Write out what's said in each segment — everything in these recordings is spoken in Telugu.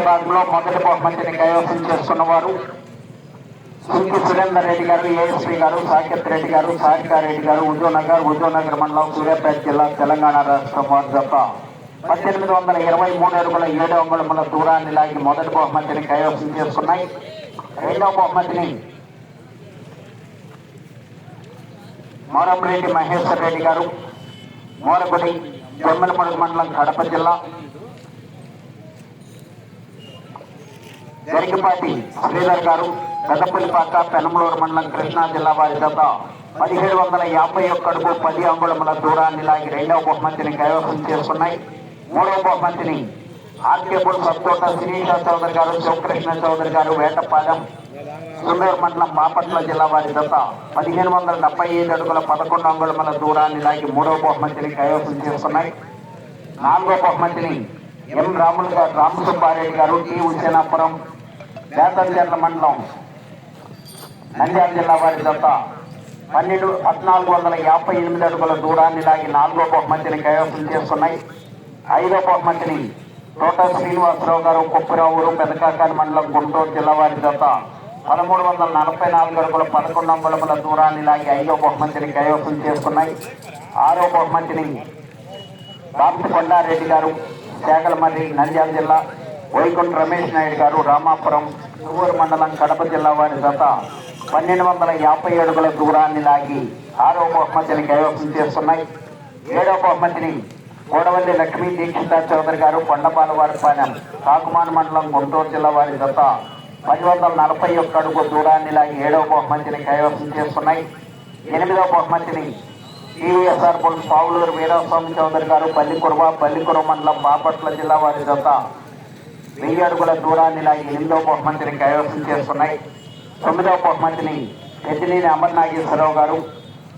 విభాగంలో మొదటి బహుమతిని కైవసం చేసుకున్నవారు సింగి సురేందర్ రెడ్డి గారు, ఏఎస్పీ గారు, సాకేత్ రెడ్డి గారు, సారికారెడ్డి గారు, ఉద్యోనగర్ మండలం, సూర్యాపేట జిల్లా, తెలంగాణ రాష్ట్రం వారి జత 1823 అడుగుల 7 అంగుళముల దూరాన్ని లాగి మొదటి బహుమతిని కైవసం చేసుకున్నాయి. రెండవ బహుమతిని మోరంరెడ్డి మహేశ్వర్ రెడ్డి గారు, మోరగుడి, జమ్మలమడుగు మండలం, కడప జిల్లా, గరికపాటి శ్రీధర్ గారు, పెద్దపల్లిపాక, పెనమలూరు మండలం, కృష్ణా జిల్లా వారి జత 1751 అడుగు 10 అంగుళముల దూరాన్ని లాగి రెండవ బహుమతిని కైవసం చేసుకున్నాయి. మూడవ బహుమతిని ఆర్కేపుల్ సత్తోట శిరీష చౌదరి గారు, శివకృష్ణ చౌదరి గారు, వేటపాలెం, సుందూరు మండలం, బాపట్ల జిల్లా వారి జత 1575 అడుగుల 11 అంగుళముల దూరాన్ని లాగి మూడవ బహుమతిని కైవసం చేసుకున్నాయి. నాలుగో బహుమతిని ఎం రామసుబ్బారెడ్డి గారు, టి హుసేనాపురం, వేతంచెర్ల మండలం, నంద్యాల జిల్లా వారి జత 1458 అడుగుల దూరాన్ని లాగి నాలుగో బహుమతిని కైవసం చేసుకున్నాయి. ఐదో బహుమతిని తోట శ్రీనివాసరావు గారు, కుప్పిరావురు, పెదకాకాని మండలం, గుంటూరు జిల్లా వారి జత 1344 అడుగుల 11 అంగుళముల దూరాన్ని లాగి ఐదో బహుమతిని కైవసం చేసుకున్నాయి. ఆరో బహుమతిని రామ్సి కొండారెడ్డి గారు, శాగలమర్రి, నంద్యాల జిల్లా, వైకుంఠ రమేష్ నాయుడు గారు, రామాపురం, ఊరు మండలం, కడప జిల్లా వారి జత 1250 అడుగుల దూరాన్ని లాగి ఆరో బహుమతిని కైవసం చేస్తున్నాయి. ఏడో బహుమతిని కోడవల్లి లక్ష్మీ దీక్షిత చౌదరి గారు, కొండపాలవారిపాలెం, కాకుమాన్ మండలం, గుంటూరు జిల్లా వారి జత 1041 అడుగు దూరాన్ని లాగి ఏడవ బహుమతిని కైవసం చేస్తున్నాయి. ఎనిమిదవ బహుమతిని టీవీఎస్ఆర్ బుల్స్ పావులూరు వీరస్వామి చౌదరి గారు, పల్లికుర మండలం, బాపట్ల జిల్లా వారి జత 1000 అడుగుల దూరాన్ని లాగి 8వ బహుమతిని కైవసం చేస్తున్నాయి. 9వ బహుమతిని పెద్దినేని అమర్నాగేశ్వరరావు గారు,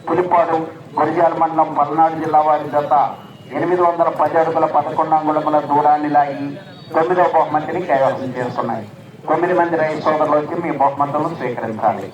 పులిపాడు, గురిజాల మండలం, పల్నాడు జిల్లా వారి జత 810 అడుగుల 11 అంగుళముల దూరాన్ని లాగి 9వ బహుమతిని కైవసం చేస్తున్నాయి. 9 మంది రైతు సోదరులు వచ్చి మీ బహుమతులను స్వీకరించాలి.